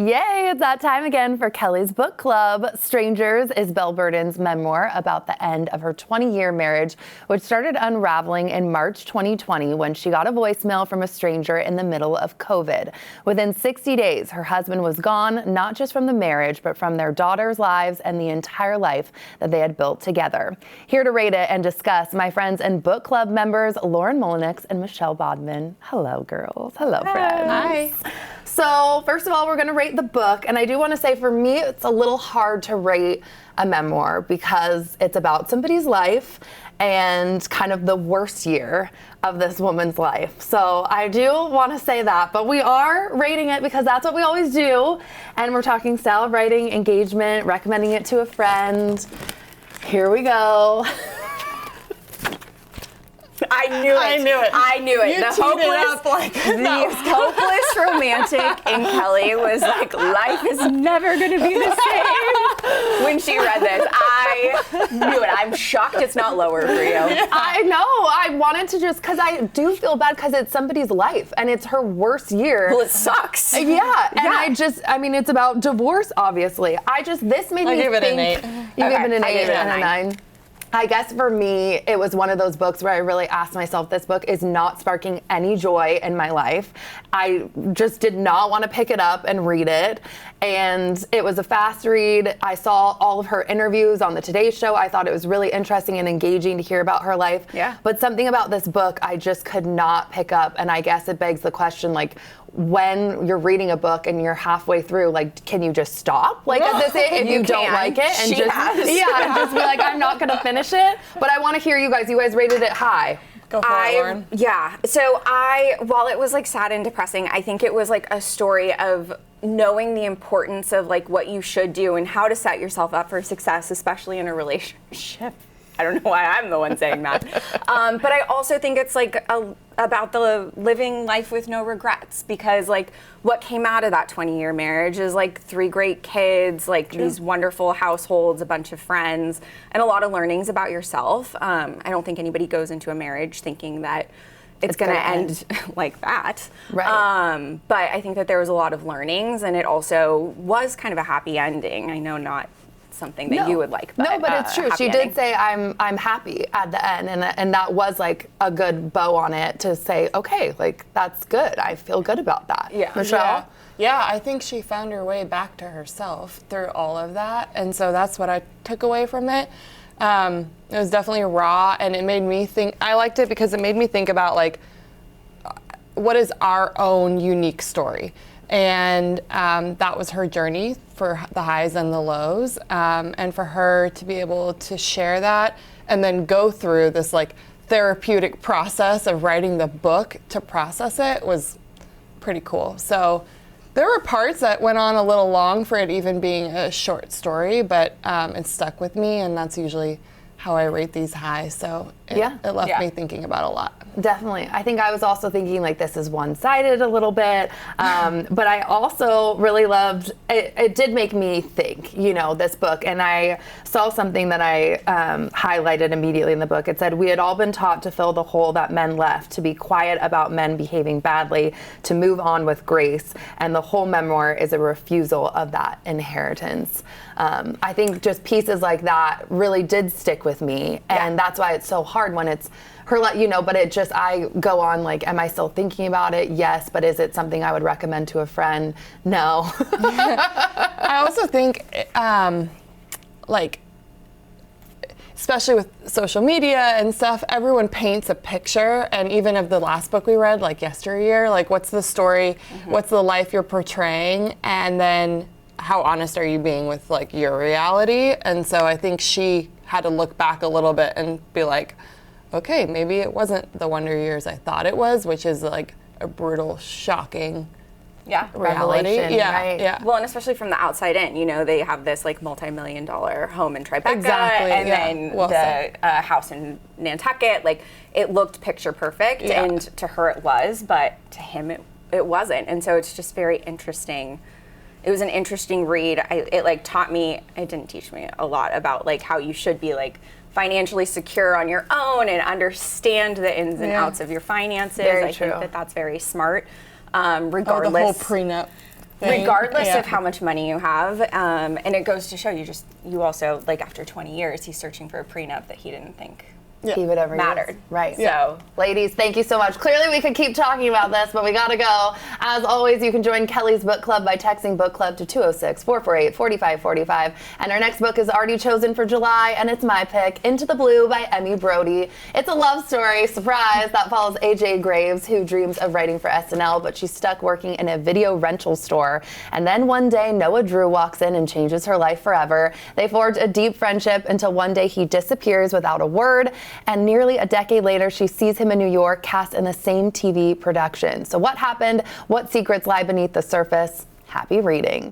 Yay, it's that time again for Kelly's Book Club. Strangers is Belle Burden's memoir about the end of her 20-year marriage, which started unraveling in March 2020 when she got a voicemail from a stranger in the middle of COVID. Within 60 days, her husband was gone, not just from the marriage, but from their daughters' lives and the entire life that they had built together. Here to rate it and discuss, my friends and book club members, Mullinix and Michelle Bodman. Hello, girls. Hello, friends. Hi. So first of all, we're going to rate the book. And I do want to say, for me, it's a little hard to rate a memoir because it's about somebody's life and kind of the worst year of this woman's life. So I do want to say that, but we are rating it because that's what we always do. And we're talking style of writing, engagement, recommending it to a friend. Here we go. I knew it. You teed it up like The hopeless romantic in Kelly was like, life is never going to be the same. When she read this, I knew it. I'm shocked it's not lower for you. I know. I wanted to just, because I do feel bad because it's somebody's life and it's her worst year. Well, it sucks. Yeah. And I mean, it's about divorce, obviously. This made me think. I gave it an 8. You gave it an 8 gave it and a 9. I guess for me, it was one of those books where I really asked myself, this book is not sparking any joy in my life. I just did not want to pick it up and read it. And it was a fast read. I saw all of her interviews on the Today Show. I thought it was really interesting and engaging to hear about her life. Yeah. But something about this book I just could not pick up. And I guess it begs the question, like, when you're reading a book and you're halfway through, like, can you just stop? Like, at this age, if you don't like it, and just be like, I'm not gonna finish it. But I want to hear you guys. You guys rated it high. Go for it, Lauren. Yeah. So while it was like sad and depressing, I think it was like a story of knowing the importance of like what you should do and how to set yourself up for success, especially in a relationship. I don't know why I'm the one saying that. But I also think it's like about the living life with no regrets, because like what came out of that 20-year marriage is like 3 great kids, like these wonderful households, a bunch of friends, and a lot of learnings about yourself. I don't think anybody goes into a marriage thinking that it's going to end like that. Right. But I think that there was a lot of learnings, and it also was kind of a happy ending. I know not something that you would like. But, no, but it's true. She did say, I'm happy at the end. And that was like a good bow on it to say, okay, like that's good. I feel good about that. Yeah. Michelle? Yeah, I think she found her way back to herself through all of that. And so that's what I took away from it. It was definitely raw, and it made me think, I liked it because it made me think about like, what is our own unique story? And that was her journey for the highs and the lows. And for her to be able to share that and then go through this like therapeutic process of writing the book to process it was pretty cool. So there were parts that went on a little long for it even being a short story, but it stuck with me, and that's usually how I rate these high. So it left me thinking about a lot. Definitely. I think I was also thinking like this is one-sided a little bit, but I also really loved, it did make me think, this book, and I saw something that I highlighted immediately in the book. It said, we had all been taught to fill the hole that men left, to be quiet about men behaving badly, to move on with grace, and the whole memoir is a refusal of that inheritance. I think just pieces like that really did stick with me, and that's why it's so hard when it's her, but it just, I go on like, am I still thinking about it? Yes, but is it something I would recommend to a friend? No. I also think, like, especially with social media and stuff, everyone paints a picture, and even of the last book we read, like Yesteryear, like what's the story, what's the life you're portraying, and then how honest are you being with like your reality? And so I think she had to look back a little bit and be like, okay, maybe it wasn't the wonder years I thought it was, which is like a brutal, shocking reality. Right? Well, and especially from the outside in, they have this like multi-million-dollar home in Tribeca, and then the house in Nantucket. Like, it looked picture perfect, and to her it was, but to him it wasn't. And so it's just very interesting. It was an interesting read. It like taught me, it didn't teach me a lot about like how you should be like financially secure on your own and understand the ins and outs of your finances. Very I true. think that that's very smart. Regardless. Oh, the whole prenup. thing. Regardless Yeah. of how much money you have, and it goes to show you also, like, after 20 years, he's searching for a prenup that he didn't think He would ever mattered. use. Right. So, Ladies, thank you so much. Clearly, we could keep talking about this, but we gotta go. As always, you can join Kelly's book club by texting book club to 206-448-4545. And our next book is already chosen for July, and it's my pick, Into the Blue by Emmy Brody. It's a love story, surprise, that follows AJ Graves, who dreams of writing for SNL, but she's stuck working in a video rental store. And then one day, Noah Drew walks in and changes her life forever. They forge a deep friendship until one day he disappears without a word. And nearly a decade later, she sees him in New York, cast in the same TV production. So what happened? What secrets lie beneath the surface? Happy reading.